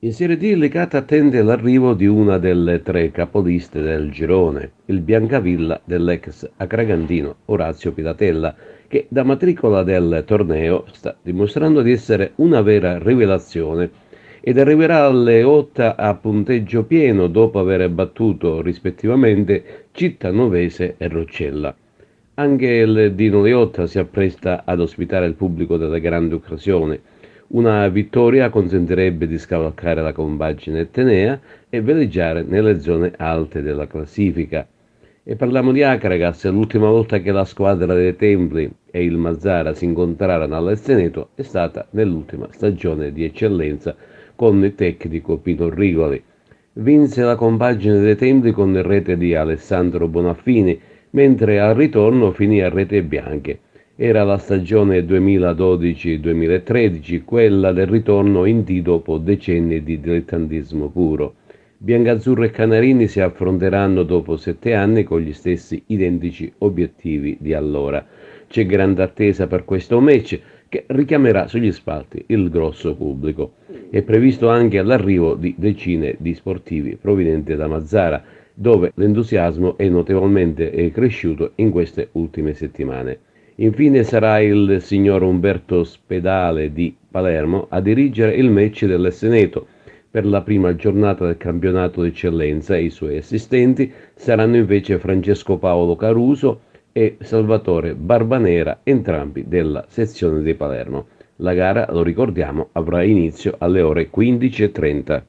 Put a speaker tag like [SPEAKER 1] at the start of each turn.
[SPEAKER 1] In Serie D il Licata attende l'arrivo di una delle tre capoliste del girone, il Biancavilla dell'ex Acragantino Orazio Pilatella, che da matricola del torneo sta dimostrando di essere una vera rivelazione ed arriverà alle 8 a punteggio pieno dopo aver battuto rispettivamente Cittanovese e Roccella. Anche il Dino Leotta si appresta ad ospitare il pubblico della grande occasione. Una vittoria consentirebbe di scavalcare la compagine etnea e veleggiare nelle zone alte della classifica. E parliamo di Acragas, l'ultima volta che la squadra dei Templi e il Mazzara si incontrarono all'Esteneto è stata nell'ultima stagione di eccellenza con il tecnico Pino Rigoli. Vinse la compagine dei Templi con rete di Alessandro Bonaffini, mentre al ritorno finì a rete bianche. Era la stagione 2012-2013, quella del ritorno in D dopo decenni di dilettantismo puro. Biancazzurro e Canarini si affronteranno dopo 7 anni con gli stessi identici obiettivi di allora. C'è grande attesa per questo match che richiamerà sugli spalti il grosso pubblico. È previsto anche l'arrivo di decine di sportivi provenienti da Mazzara, dove l'entusiasmo è notevolmente cresciuto in queste ultime settimane. Infine sarà il signor Umberto Spedale di Palermo a dirigere il match dell'Esseneto. Per la prima giornata del campionato d'eccellenza i suoi assistenti saranno invece Francesco Paolo Caruso e Salvatore Barbanera, entrambi della sezione di Palermo. La gara, lo ricordiamo, avrà inizio alle ore 15:30.